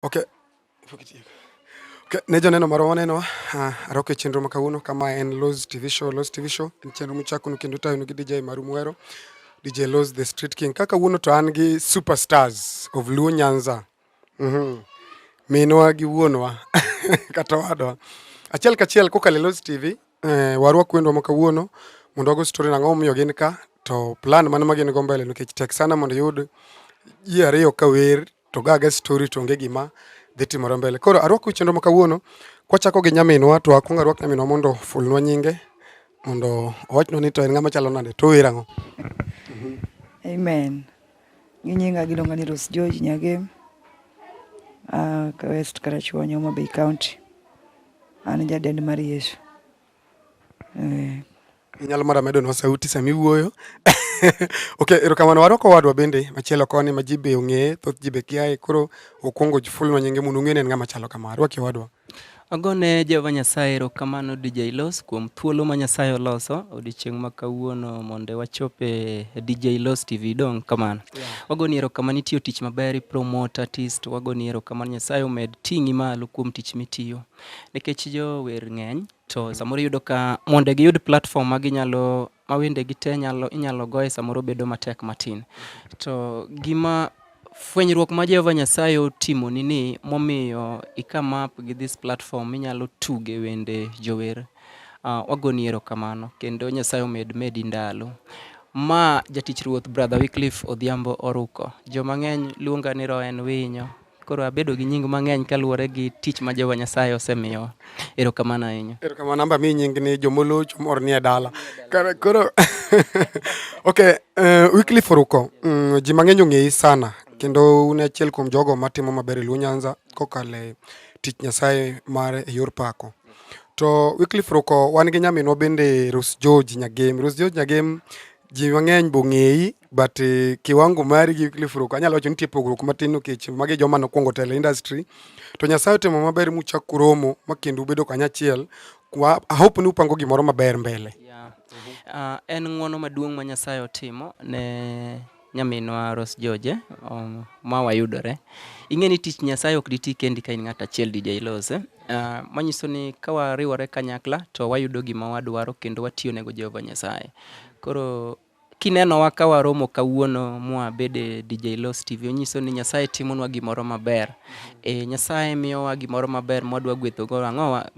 Okay. Okay, ne janeno marwa neno aroke chenro makawuono kama en Loz TV show. En chenro michako kendo tayo gi DJ Marumwero, DJ Loz the Street King. Kaka wuono to an gi superstars of Luo Nyanza. Minwa gi wuonwa kata wadwa. Achiel kachiel kokale Loz TV, warwa kwendo makawuono mondo wago story nang'o miyo gin ka to plan mano magin go mbele nikech tek sana mondo yud ji ariyo ka wer to gaga story to onge gima dhi timore mbele. Koro arwako chenro makawuono kwachako gi nyaminwa to akwongo arwako nyaminwa mondo fulnwa nyinge mondo owachnwa ni to en ng'ama chalo nade to wer ang'o. Amen. Ginyinga giluonga ni Rose George Nyagem. Ka West Karachuonyo, Homa Bay County. An jadend mar Yesu. Inyalo mara medonwa sauti sami wuoyo. Okay, erokamano warwako wadwa bende machielo koni ma ji be ong'eye, thoth ji be kiaye, koro okwongo fulnwa nyinge mondo ung'e ni en ng'ama chalo kama. Arwaki wadwa. Agone Jehova Nyasaye erokamano DJ Loz kuom thuolo ma Nyasaye oloso odiochieng' ma kawuono mondo wachope DJ Loz TV dong kamano. Wagoni erokamano itiyo tich maber, promote artist, wagoni erokamano Nyasaye omed ting'i malo kuom tich mitiyo. Nikech jo wer ng'eny to samoro yudo ka mondo giyud platform ma ginyalo mawende gite inyalo goye samoro bedo matek matin. To gima fwenyruok ma Jehova Nyasaye otimo ni momiyo ikama up gi this platform inyalo tuge wende jower. Wagoni erokamano kendo Nyasaye medi ndalo. Ma jatich ruoth brother Wycliff Odhiambo Oruko. Joma ng'eny luonga ni ro en winyo. Koro abedo gi nying mang'eny kaluwore gi tich ma Jehova Nyasaye osemiyo. Erokamano ahinya. Erokamano namba mi nying ni jomoloch mor ni e dala. Koro okay, Wycliff Oruko, ji mang'eny ong'eyi sana kendo un achiel kuom jogo matimo maber e Luo Nyanza kokale tich Nyasaye mar e yor pako. To Wycliff Oruko wan gi nyaminwa bende Rose George Nyagem. Rose George Nyagem ji mang'eny bong'eyi but kiwango mari gi Wycliff Oruko anyalo wacho nitie pogruok matin nikech magi joma nokwongo tele industry. To Nyasaye otimo maber muchako romo makendo ubedo kanyachiel. I hope ni upango gimoro maber mbele. En ng'wono maduong' ma Nyasaye otimo ne nyaminwa Rose George ma wayudore. Ing'eni tich Nyasaye ok diti kendi ka in ng'at achiel DJ Loz. Manyiso ni ka wariwore kanyakla to wayudo gima wadwaro kendo watiyo nego Jehova Nyasaye. Koro kinenowa ka waromo kawuono mwabede DJ Loz TV onyiso ni Nyasaye timonwa gimoro maber. Nyasaye miyowa gimoro maber mwadwa gwetho go ang'owa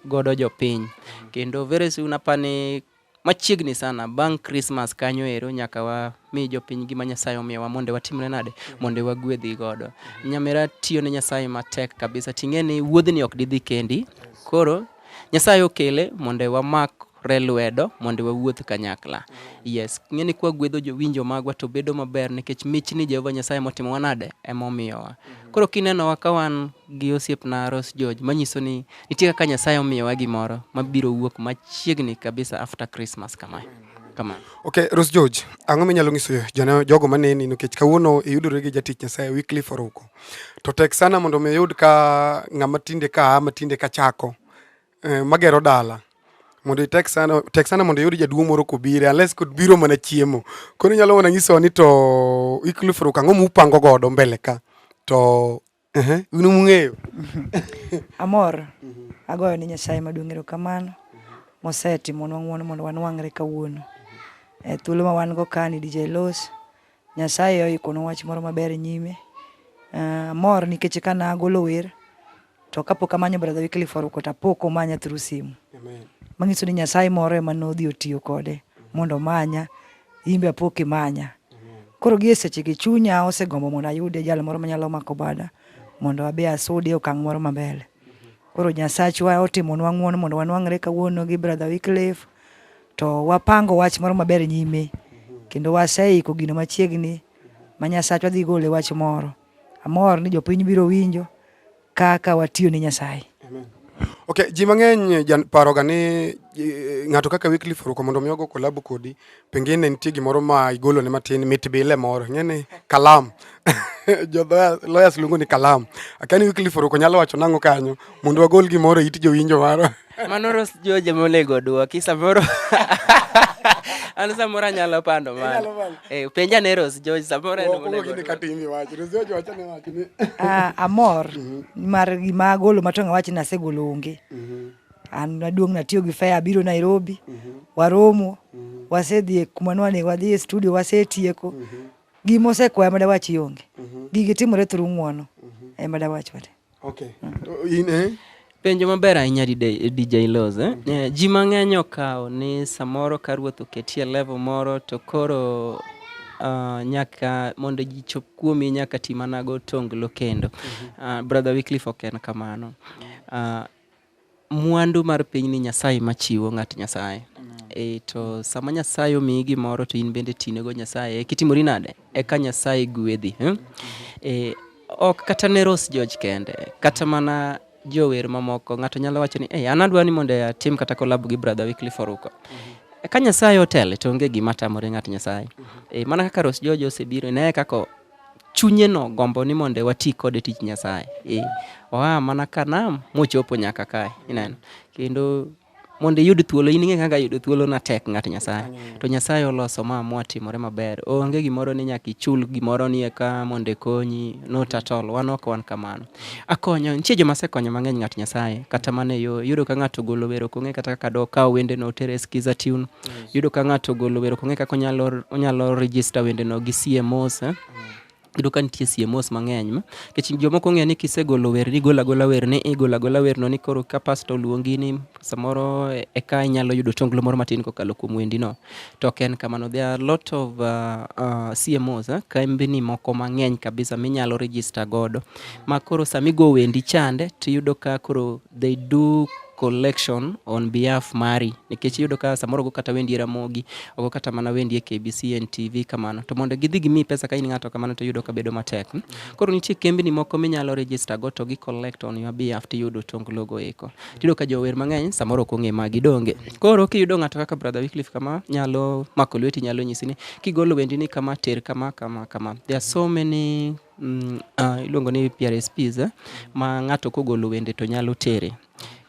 godo jopiny. Kendo very soon apani machiegni sana bang' Christmas kanyo ero nyaka wa mi jopiny gima Nyasaye omiyowa mondo watimre nade mondo wagwedhi godo. Nyamera tiyo ne Nyasaye matek kabisa, ting'eni wuodhni ok didhi kendi. Koro Nyasaye okele mondo wamak lwedo mondo wawuoth kanyakla. Yes, ng'eni kwa gwedho jowinjo magwa to bedo maber nikech mich ni Jehova Nyasaye motimo wanade emomiyowa. Koro kinenowa ka wan gi osiepna Rose George manyiso ni nitie kaka Nyasaye omiyowa gimoro mabiro wuok machiegni kabisa after Christmas kama. Okay, Rose George, ang'o minyalo ng'iso jogo maneni nikech kawuono iyudore gi jatich Nyasaye Wycliff Oruko. To tek sana mondo mi yud ka ng'ama tinde ka chako magero dala. Mondo tek sana mondo yud jaduong' moro kobire unless kod biro mana chiemo. Koro nyalo mana nyiso ni to Wycliff Oruko ang'o mupango godo mbele ka. To unu mung'eyo. Amor. Agoyo ni Nyasaye maduong' erokamano mosetimonwa ng'wono mondo wanwang're kawuono. Thuolo ma wan go ka ni DJ Loz, Nyasaye oikonwa wach moro maber nyime. Amor nikech ka nagolo wer to kapok amanyo brother Wycliff Oruko tapoko manya through simu. Amen. Mangiso ni Nyasaye moro ema nodhi otiyo kode mondo manya imbe apok imanya. Koro gi seche gi chunya osegombo mondo ayude jal moro manyalo mako bada mondo abe asudi okang' moro mabele. Koro Nyasachwa otimonwa ng'wono mondo wanwang're kawuono gi brother Wycliff to wapango wach moro maber nyime kendo waseiko gino machiegni ma Nyasachwa dhi gole wach moro. Amor ni jopiny biro winjo kaka watiyo ni Nyasaye. Amen. Okay, ji mang'eny paroga ni ng'ato kaka Wycliff Oruko mondo miyogo collab kodi pengine nitie gimoro ma igolo ne matin mitbile moro ng'ene kalam. Lawyers luongo ni kalam. Akani Wycliff Oruko nyalo wacho nang'o kanyo mondo wagol gimoro it jowinjo maro. Mano Rose George monego dwoki samoro. An samoro anyalo pando man. Penja ne Rose George samoro en Ogo katimi wacho. Rose George wacho ne wacho ni. Amor mar gima golo matonga wacho na segolo onge. An naduong natiyo gi fare abiro Nairobi. Waromo. Wasedhi kuma nwane wadhi e studio wasetieko. Gimo osekwayo mada wachi onge. Gigi timore through ng'uono. Ema da wacho wate. Okay. In Penjo maber ahinya DJ Loze. Ji mang'eny okawo ni samoro ka ruoth oketie level moro to koro nyaka mondo ji chop kuomi nyaka timanago tonglo kendo. Brother Wycliff ok en kamano. Mwandu mar piny ni Nyasaye machiwo ng'at Nyasaye. To sama Nyasaye omiyi gimoro to in bende tinego Nyasaye kitimori nade eka Nyasaye gwedhi. Ok kata ne Rose George kende kata mana jower mamoko ng'ato nyalo wacho ni an adwa ni mondo atim kata collab gi Brother Wycliff Oruko. Ka Nyasaye otele to onge gima tamore ng'at Nyasaye. Mana kaka Rose George osebiro ne kako chunye no gombo ni mondo wati kode tich Nyasaye. Mana kanam mochopo nyaka kae ineno. Kendo mondo yud thuolo in ng'e kaka yudo thuolo na tek ng'at Nyasaye. To Nyasaye oloso ma timore maber. Onge gimoro ni nyaka ichul gimoro ni eka mondo konyi not at all. Wan ok wan kamano. Akonyo nitie joma sekonyo mang'eny ng'at Nyasaye kata mane yudo ka ng'ato golo wero kong'e kata kaka do ka wende no tere skiza tune. Yudo ka ng'ato golo wero kong'e kaka onyalo register wende no gi CMOs. Yudo ka nitie CMOs mang'eny kech jomoko ng'e ni kisegolo wer ni gola wer ni igola wer no ni koro ka pastor luongi ni samoro eka inyalo yudo tonglo moro matin kokalo kuom wendi no to ken kamano. There are a lot of CMOs kambini moko mang'eny kabisa minyalo register godo ma koro samigo wendi chande to yudo ka koro they do collection on behalf mari nikech yudo ka samoro go kata wendi Ramogi ogo kata mana wendi KBC NTV kamano to mondo gidhi gimi pesa ka in ng'ato kamano to yudo ka bedo matek. Koro nitie kembni moko minyalo register go to gi collect on your behalf to yudo tonglo go eko. Yudo ka jower mang'eny samoro ko ng'e magi donge. Koro kiyudo ng'ato kaka Brother Wycliff kama nyalo mako lweti nyalo nyisi ni kigolo wendi ni kama ter kama. There are so many iluongo ni PRSPs ma ng'ato kogolo wende to nyalo tere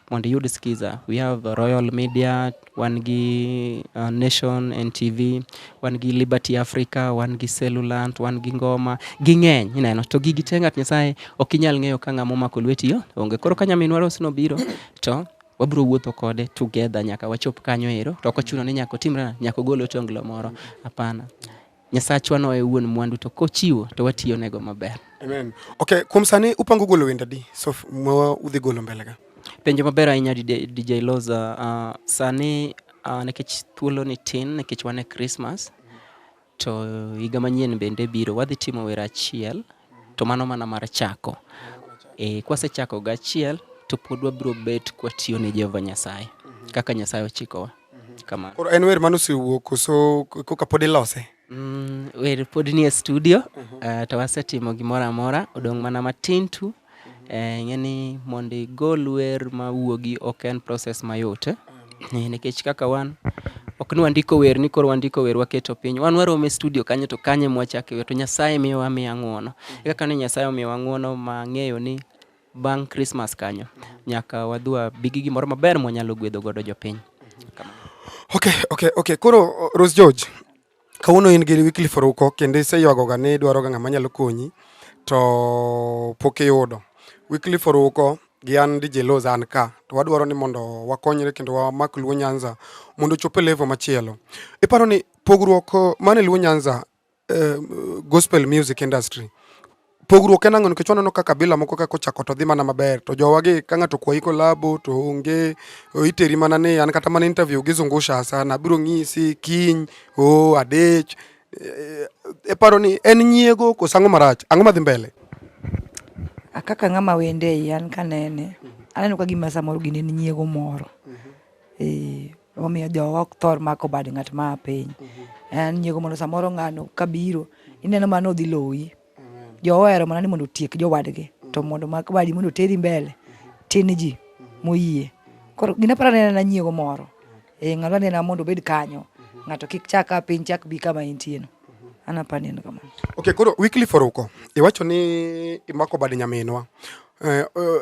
mondo yud skiza. We have Royal Media, wan gi Nation NTV, wan gi Liberty Africa, wan gi Cellulant, wan gi Ngoma, gi ng'eny ineno to gigi te ng'at Nyasaye ok inyal ng'eyo ka ng'amo mako lweti yo onge. Koro ka nyaminwa Rose no biro to wabro wuotho kode together nyaka wachop kanyo ero to ok ochuno ni nyaka timra nyaka golo tonglo moro. Hapana. Nyasachwa no e wuon mwandu to kochiwo to watiyo nego maber. Amen. Okay, kuom sani upango golo wenda di so udhi golo mbele ga. Penjo maber ahinya DJ Loza. Sani nekech thuolo ni tin nekech wane Christmas to higa manyien bende biro wadhi timo wer achiel to mano mana mar chako. Kwase chako ga achiel to pod wabro bet kwatiyo ne Jehova Nyasaye kaka Nyasaye ochikowa. Kama. Koro en wer mano siwuok so koka pod ilose. Wer pod ni e studio to wasetimo gimoro amora odong' mana matin tu. Ng'eni mondo igol wer ma wuogi ok en process mayot nikech kaka wan ok ni wandiko wer ni koro wandiko wer waketo piny wan warome studio kanyo to kanye mwachake wer to Nyasaye miyo wamiya ng'uono kaka ni Nyasaye omiyo ng'uono ma ng'eyo ni bang' Christmas kanyo nyaka wadhua bigi gimoro maber mwanyalo gwedho godo jopiny. Okay. Koro Rose George kawuono in gi Wycliff Oruko kendo iseywago ga ni dwaro ga ng'ama nyalo konyi to pok iyudo. Wycliff Oruko gi an DJ Loza an ka to wadwaro ni mondo wakonyre kendo wamak Luo Nyanza mondo chope level machielo. Iparo ni pogruok mane Luo Nyanza gospel music industry pogruok en ang'o nikech waneno kaka kabila moko kaka ochako to dhi mana maber to jowagi ka ng'ato kwayi kolabo to onge iteri mana ni an kata mana interview gi zungusha sana biro ng'isi kiny adech. Iparo ni en nyiego kosango marach ang'o madhi mbele? Kaka ng'ama wende an kanene aneno ka gima samoro gini en nyiego moro. Omiyo jowa ok thor mako bad ng'at ma piny. En nyiego mondo samoro ng'ano kabiro ineno mano dhi loyi. Jowa ero mana ni mondo tiek jowadgi to mondo mak badi mondo teri mbele tin ji moyie. Koro gina para na nyiego moro. Ng'alo nena mondo bed kanyo ng'ato kik chaka piny chak bi kama intie no. Anapani kama. Okay, koro Wycliff Oruko iwacho ni imako bad nyaminwa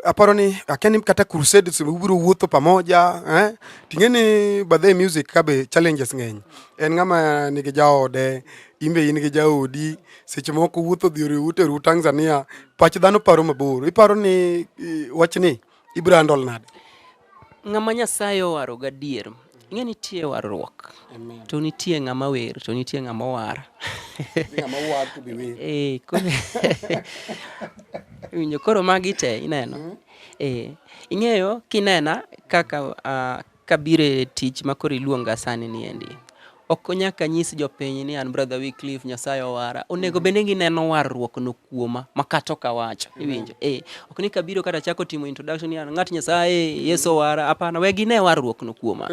aparo ni akeni kata crusade ubiro wuotho pamoja ting'eni badhe music kabe challenges ng'eny. En ng'ama nigi jaode, imbe in gi jaodi, seche moko wuotho dhi uteru Tanzania, pach dhano paro mabor. Iparo ni wachni ibiro handle nade? Ng'ama Nyasaye owaro gadier. Ing'e nitie warruok. To nitie ng'ama wer, to nitie ng'ama war. Ng'ama war to be wer. Winjo koro magi te ineno. Ing'eyo kinena kaka kabire tich makoro iluonga sani niendi. Ok nyaka nyis jopiny ni an brother Wycliff Nyasaye owara. Onego bende gineno warruok no kuoma makato kawacho. Iwinjo. Ok ni kabiro kata chako timo introduction ni an ng'at Nyasaye Yesu owara. Hapana, we gine warruok no kuoma.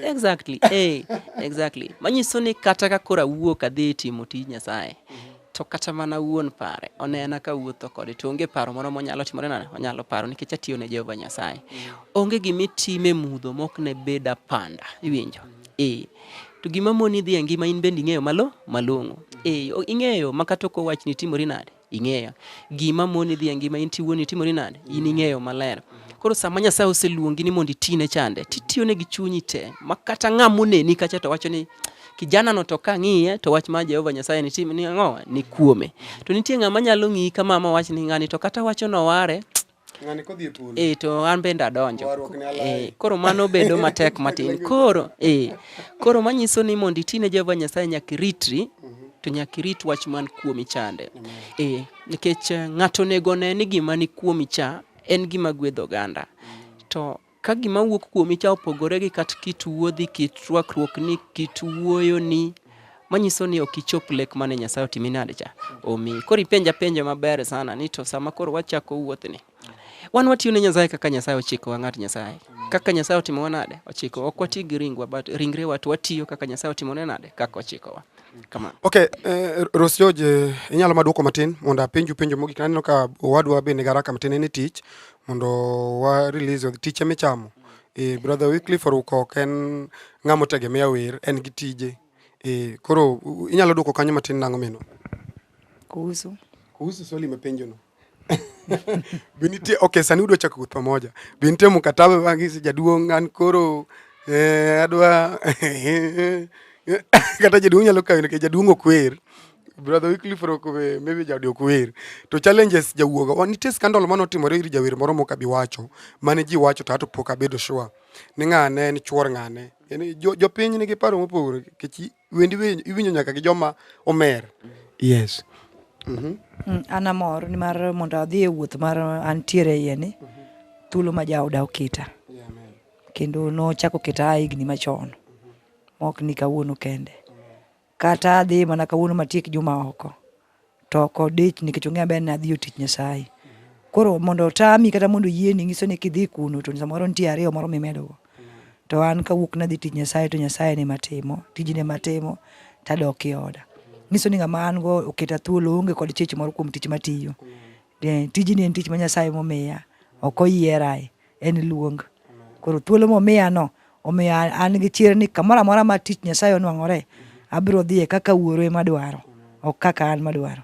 Exactly. Exactly. Manyiso ni kata ka kora wuok adhi timo tij Nyasaye. To kata mana wuon pare onena ka wuotho kode to onge paro moro monyalo timore nade, onyalo paro nikech atiyo ne Jehova Nyasaye. Onge gimitime mudho mok ne beda panda. Iwinjo. To gima moni dhi ngima in bende ing'eyo malong'o. Ing'eyo makato ko wach ni timori nade, ing'eyo. Gima moni dhi ngima in tiwoni timori nade, in ing'eyo maler. Koro sama Nyasaye oseluongi ni mondo itine chande, titiyo ne gi chunyi te. Makata ng'amoneni kacha to wacho ni kijana no to ka ng'iye to wach ma Jehova Nyasaye ni tim ni ang'o ni kuome. To nitie ng'ama nyalo ng'i kama mama wach ni ng'ani to kata wacho no ware ng'ani kodhi e pool. To an bende adonjo. Koro mano bedo matek matin. Koro manyiso ni mondo itine Jehova Nyasaye nyaka ritri, to nyaka rit wach man kuomi chande. Nikech ng'ato nego ne ni gima ni kuomi cha en gima gwedho oganda. To ka gima wuok kuomi cha opogore gi kat kit wuodhi, kit rwakruok ni, kit wuoyo ni, manyiso ni ok ichop lek mane Nyasaye otimi nade cha. Omi koro ipenja maber sana ni to sama koro wachako wuoth ni. Wan watiyo ne Nyasaye kaka Nyasaye ochiko ng'at Nyasaye. Kaka Nyasaye otimo nade? Ochiko. Ok wati gi ringwa, but ringrewa to watiyo kaka Nyasaye otimo nade? Kaka ochikowa. Kama. Okay, Ros George, inyalo maduoko matin mondo penjo mogik. Aneno ka wadwa be ni garaka matin ni tich mondo wa release tich michamo. Brother Wycliff Oruko ken ng'amo tegemea wer, en gi tije. Koro inyalo duoko kanyo matin nang'o mino? Kuhusu swali mapenjo no. Binitie okay, sani udwa chako kuth pamoja. Binitie mkataba bangisi jaduong' an koro adwa kata jaduong' nyalo kawo ke jaduong' okwer. Brother Wycliff Oruko maybe jadi okwer. To challenges jawuoga. Nitie scandal mano timore ir jawer moro mokabi wacho. Mane ji wacho to pok abedo sure. Ni ng'ane ni chuor ng'ane. Jopiny nigi paro mopogore. Kechi wendi iwinjo nyaka gi joma omer. Yes. Anamor ni mar mondo adhi e wuoth mar antiere yeni thuolo ma jaoda okita. Kendo no chako kita higni machon. Mok ni kawuono kende. Kata adhi mana kawuono matiek juma oko. To kodich nikech ong'e ben na adhi tich Nyasaye. Koro mondo tami kata mondo yieni ngiso ni kidhi kuno to samoro nitie ariyo moro mimedogo. To an kawuok na dhi tich Nyasaye to Nyasaye ne matimo, tijine matimo tadok e oda. Ngiso ni ng'ama an go oketa thuolo onge kod chich moro kuom tich matiyo. Tijini en tich ma Nyasaye momiya, ok oyierai, en luong. Koro thuolo momiya no, omiya an gi chir ni kamoro amora ma tich Nyasaye onwang'ore, abiro dhiye kaka wuoro ema dwaro, ok kaka an madwaro.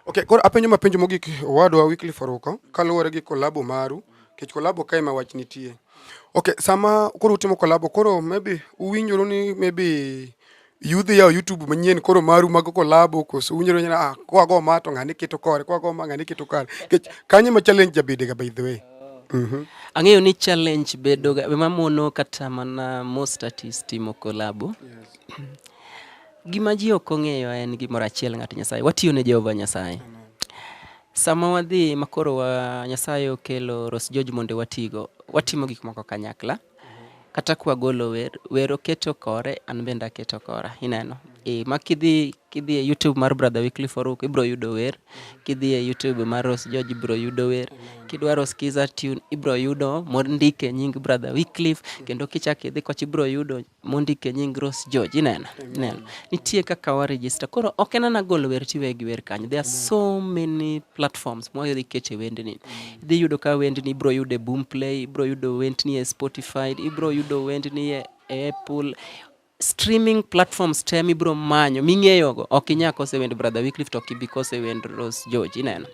Okay, koro apenjo mapenjo mogik wadwa Wycliff Oruko kaluwore gi kolabo maru, kech kolabo kae ma wach nitie. Okay, sama koro utimo kolabo, koro maybe uwinjoro ni maybe yudhi ya YouTube manyien koro maru mag kolabo koso unyiro nyina kwa go ma to ng'ani keto kore, kwa go ma ng'ani keto kare. Kech kanye ma challenge jabede ga by the way. Ang'eyo ni challenge bedo ga mamono kata mana most artists timo kolabo. Gima ji ok ong'eyo en gimoro achiel ng'at Nyasaye. Watiyo ne Jehova Nyasaye. Sama wadhi makoro Nyasaye okelo Ros George mondo watigo, watimo gik moko kanyakla. Kata kwa golo wer oketo kore, an bende aketo kora. Ineno. Makidhi e YouTube mar Brother Wycliff Oruko ibro yudo wer. Kidhi e YouTube mar Ros George ibro yudo wer. Kidwaro skiza tune ibro yudo mondike nying Brother Wycliff, kendo kichak idhi koch ibro yudo mondike nying Ros George. Ineno. Nitie kaka wa register. Koro ok en na golo wer tiwe gi wer kanyo. There are so many platforms mo yudhi keche wendni. Idhi yudo ka wendni ibro yudo e Boomplay, ibro yudo wendni e Spotify, ibro yudo wendni e Apple. streaming platforms te mibro manyo ming'eyogo ok inya kose wend brother Wycliff to kibi kose wend Rose George ineno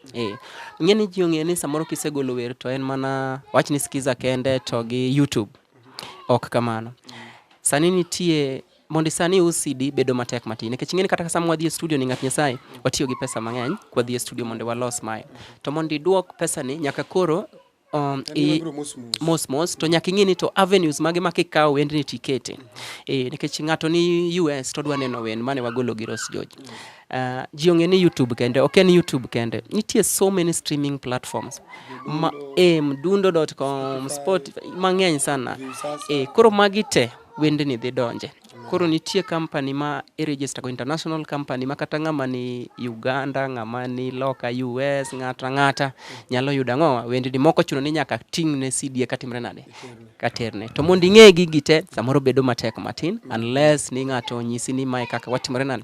ing'eni ji ong'e ni samoro kisegolo wer to en mana wach ni Skiza kende to gi YouTube ok kamano sani nitie mondi sani usidi bedo matek matin nikech ing'eni kata sama wadhi e studio ni ng'at Nyasaye watiyo gi pesa mang'eny kwa dhi e studio mondo walos mae to mondi duok pesa ni nyaka koro mos to nyaka ing'ini to avenues mage makikawo wend ni tikete nikech ng'ato ni US to dwa neno wend mane wagolo gi Rose George ji ong'e ni YouTube kende ok en YouTube kende nitie so many streaming platforms mdundo.com Spotify mang'eny sana koro magi te wend ni dhi donje koro nitie company ma register ko international company ma kata ng'ama ni Uganda ng'ama ni loka US ng'ata nyalo yudo ang'o wend ni moko chuno ni nyaka ting ne CD katimre nade katerne to mondo ing'e gigi te samoro bedo matek matin unless ni ng'ato nyisi ni mae kaka watimre nade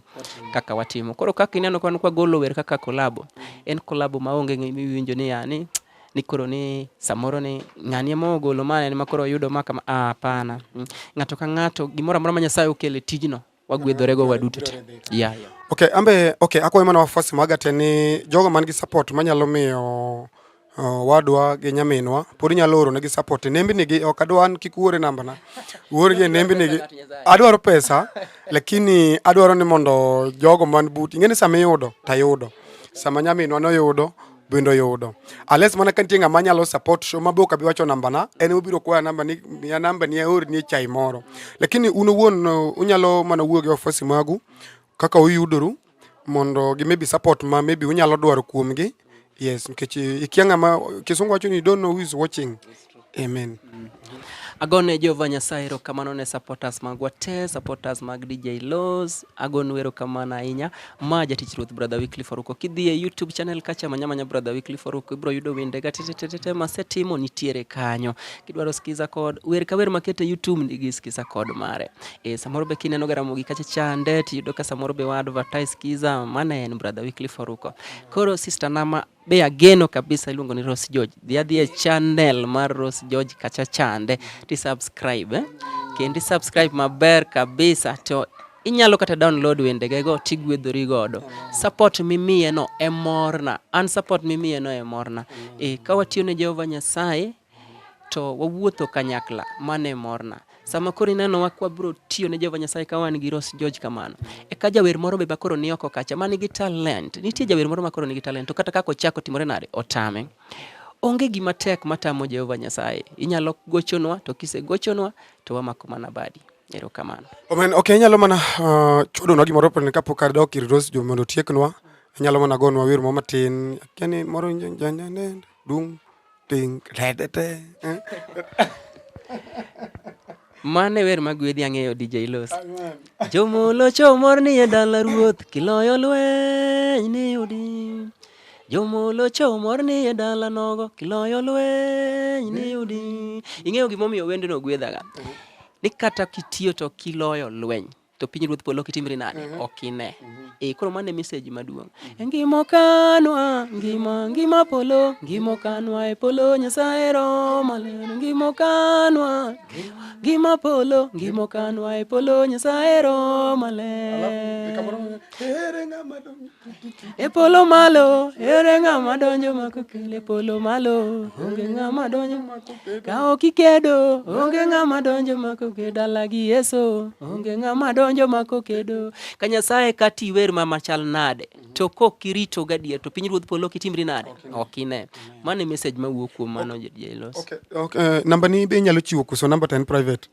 kaka watimo koro kaka ineno kwa golo wer kaka collab en collab maonge miwinjo ni yani ni koro ni samoro ni ng'ani emo golo mane ma koro yudo maka hapana ng'ato ka ng'ato gimoro amora ma Nyasaye okele tijno wagwedhorego waduto te okay akwayo mana wafuasi maga te ni jogo man gi support manyalo miyo wadwa gi nyaminwa pod nyalo oro negi support nembi nigi ok adwan kik uore namba na uore nembi nigi adwaro pesa lakini adwaro ni mondo jogo man but ing'eni sama iyudo tayudo sama nyaminwa noyudo bendo yudo ales mana kantie ng'ama nyalo support show mabok abi wacho namba na en obiro kwa namba ni ya namba ni ori ni chai moro lakini uno won unyalo mana wuo gi ofisi magu kaka uyudoru mondo gi maybe support ma maybe unyalo dwaro kuomgi yes nikech ikia ng'ama kisungu wacho ni don't know who is watching amen agone Jehova Nyasaye erokamano ne supporters magwa te supporters mag DJ Laws agon erokamano ahinya ma jatich ruoth brother Wycliff Oruko kidhi e YouTube channel kacha manyamanya brother Wycliff Oruko ibro yudo wende gatete masetimo nitiere kanyo kidwaro skiza kod wer ka wer makete YouTube nigi skiza kod mare samoro be kineno garamo gi kacha chande tiyudo ka samoro be wa advertise skiza mane en brother Wycliff Oruko koro sister nama be ageno kabisa iluongo ni Rose George dhia channel mar Rose George kacha chande ti subscribe kendi subscribe maber kabisa to inyalo kata download wendege go tigwedhori godo support mimiye no emorna support mimiye no emorna ka watiyo ne Jehova Nyasaye to wawuotho kanyakla mane morna sama koro ineno wakwa bro tiyo ne Jehova Nyasaye ka wan gi Rose George kamano ka jawer moro be bakoro ni oko kacha man gi talent nitie jawer moro makoro nigi talent to kata kako chako timore nade otame onge gima tek matamo Jehova Nyasaye inyalo gochonwa to kise gochonwa to wamako mana badi erokamano okay inyalo mana chudo no gimoro pene kapok adok ir Rose George mondo tieknwa inyalo mana gonwa wer mo matin keni moro janjane dung ting redete mane wer magwedhi ang'eyo DJ Laws jomolo chomor ni e dala ruoth kiloyo lweny ni udi jomolo chomor ni e dala nogo kiloyo lweny ni udi ing'eyo gimomiyo wende no gwedhaga ni kata kitiyo to kiloyo lweny to piny ruoth polo kitimri nade okine koro mane message maduong ngimo kanwa ngima polo ngimo kanwa e polo Nyasaye romale ngimo kanwa ngima polo ngimo kanwa e polo Nyasaye romale e polo malo ere ng'ama donjo makokele polo malo onge ng'ama donjo ka okikedo onge ng'ama donjo makoke dala gi Yesu onge ng'ama donjo makokedo ka Nyasaye kati wer mama chal nade to kokirito gadie to piny ruoth polo kitimri nade okine mane message mawuok kuom mano DJ Laws okay namba ni be nyalo chiwo kuso namba 10 private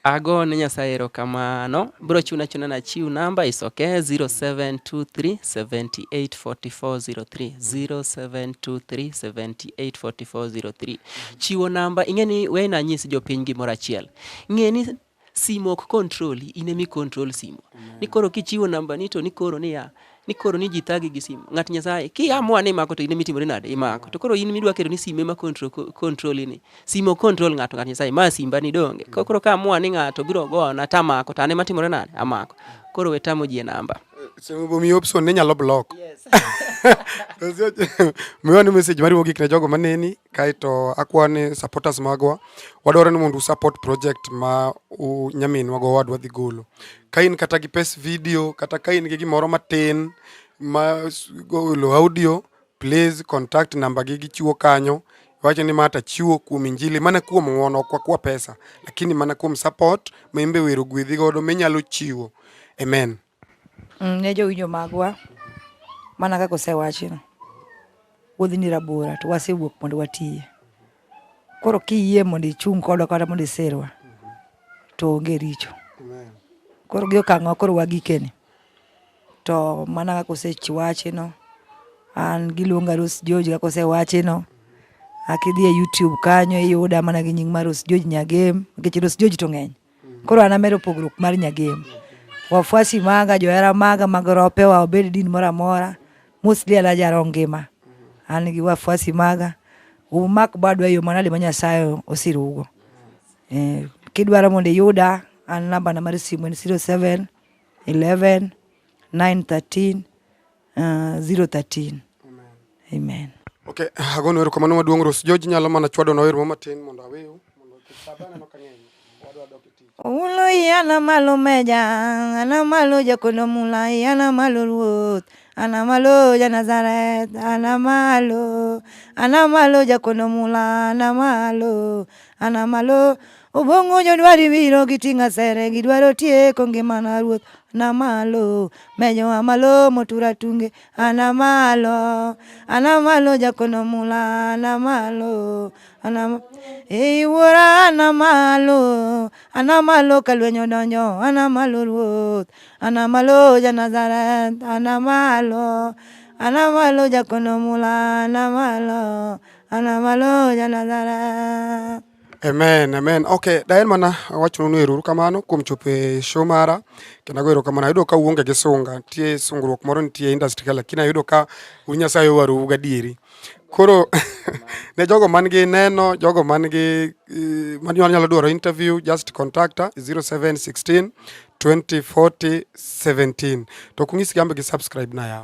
ago ne Nyasaye erokamano bro chuna na chiu namba is okay 0723784403 0723784403 chiwo namba ingeni we na nyisi jopiny gimoro achiel ngeni simo ok control inemi control simo ni koro kichiwo namba ni to ni koro ni ya ni koro ni jitagi gi simo ng'at Nyasaye ki amua ni mako to inemi timore nade imako to koro in midwa kero ni sime ma control ni simo control ng'at Nyasaye ma simba ni donge koro ka amua ni ng'ato biro go na tamako tane matimore nade amako koro wetamo ji namba So mi option ne nyalo block. Yes. Miwani message mari mogik ne jogo maneni kaito akwane supporters magwa wadwaro ni mondo support project ma nyaminwa go wadwa dhi golo. Kain kata gi pes video kata kain gi gimoro matin ma golo audio, please contact number gi gichiwo kanyo. Wacho ni mata chiwo kuom injili mana kuom ng'wono kwa pesa, lakini mana kuom support membe wero gwedhi godo menyalo chiwo. Amen. Ne jowinjo magwa mana kaka osewachino, wuodhi ni rabora to wasewuok mondo watiye. Koro kiyie mondo ichung' kodwa kata mondo iserwa to onge richo. Koro gi okang'wa koro wagikeni to mana kaka osewachino, an giluonga Rose George kaka osewachino. Akidhi e YouTube kanyo iyuda mana gi nying mar Rose George Nyagem, nikech Rose George to ng'eny. Koro an amero pogruok mar Nyagem. Wafuasi maga, johera maga mag rope wa obed din mora mora, mostly ala jaro ngima. An gi wafuasi maga, umak badwa yo manade ma Nyasaye osirugo. Kidwaro mondo yuda, an namba na mar simu en 07 11 913 013. Amen. Okay, agono erokamano maduong' Rose George nyalo mana chwado na wer matin mondo aweyo mondo kisabana no kang'eny wadwa dok iti. Ulo yana malo meja, ana malo jakono mula, yana malo ruoth, ana malo ja Nazareth, ana malo jakono mula, ana malo, obongo jodwari biro gitinga sere, gidwaro tieko ngimana ruoth, ana malo, mejo amalo motura tunge, ana malo jakono mula, ana malo, wora ana malo kalwenyo donjo, ana malo ruoth, ana malo ja Nazareth, ana malo jakono mula, ana malo ja Nazareth. Amen. Okay, daher mana wacho nu eruru kamano kuom chope show mara. Kendo agoero kamano ayudo ka uonge gi sunga, tie sungruok moro nitie industry lakini ayudo ka Nyasaye waru gadieri. Koro ne jogo man gi neno, jogo man gi nyalo dwaro interview, just contact 0716 2040 17. To kung'isi gambe gi subscribe na ya.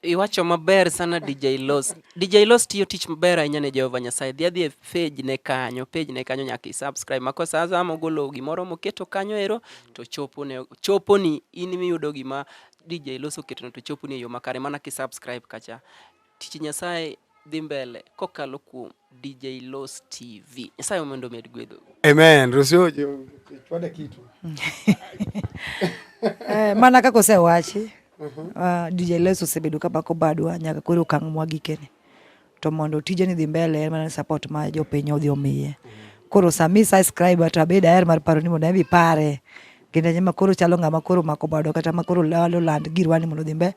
Iwacho maber sana DJ Los. DJ Los tiyo tich maber ahinya ne Jehova Nyasaye. Dhi e page ne kanyo nyaka i-subscribe. Makosa azama golo gimoro moketo kanyo ero to chopo ni in miyudo gima DJ Los oketo to chopo ni yo makare mana ki-subscribe kacha. Tich Nyasaye dhi mbele kokalo kuom DJ Los TV. Nyasaye omondo med gwedho. Amen. Rusio chwade kitu. Mana kaka osewachi. DJ Los osebedo kabako badwa nyaka koro okang' mwagikene. To mondo tije ni dhi mbele mana support ma jopiny odhi omiye. Koro sami subscribe to abeda er mar paro ni mondo ebi pare. Kendo nyama koro chalo ng'ama koro mako badwa kata makoro lalo land girwani mondo dhi mbele.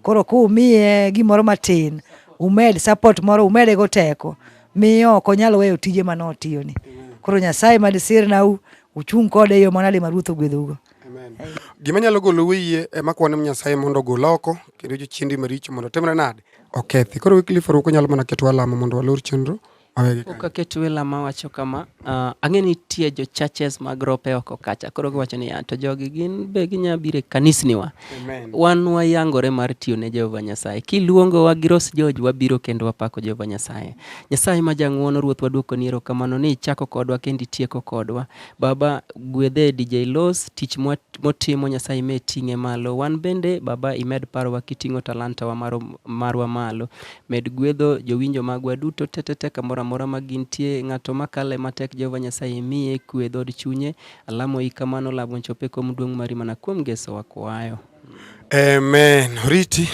Koro kumiye gimoro matin, umed support moro umede go teko. Miyo ok onyalo weyo tije manotiyo ni. Koro Nyasaye madisir na uchung' kode yo manade maruoth ogwedhogo. Gima nyalo golo wiye ema kwane Nyasaye mondo gol oko kendo jochiendi maricho mondo timre nade. Okethi. Koro Wycliff Oruko nyalo mana keto alama mondo walor chenro. Oka keto alama wacho kama ang'eni tie jo churches mag rope oko kacha. Koro giwacho ni to jogi gin be ginya bire kanisniwa. Amen. Wan wayangore mar tiyo ne Jehova Nyasaye. Kiluongo wa gi Rose George wabiro kendo wapako Jehova Nyasaye. Nyasaye ma jang'wono ruoth waduoko ni erokamano ni ichako kodwa kendi tieko kodwa. Baba gwedhe DJ Los tich motimo Nyasaye me ting'e malo. Wan bende Baba imed parowa kiting'o talanta wa marwa malo. Med gwedho jowinjo magwa duto tetete kamora mora magintie ng'ato makale matek Jehova Nyasaye miye kwe dhod chunye alamo ikamano labon chope kom duong' mari mana kuom geso wakwayo. Amen. Riti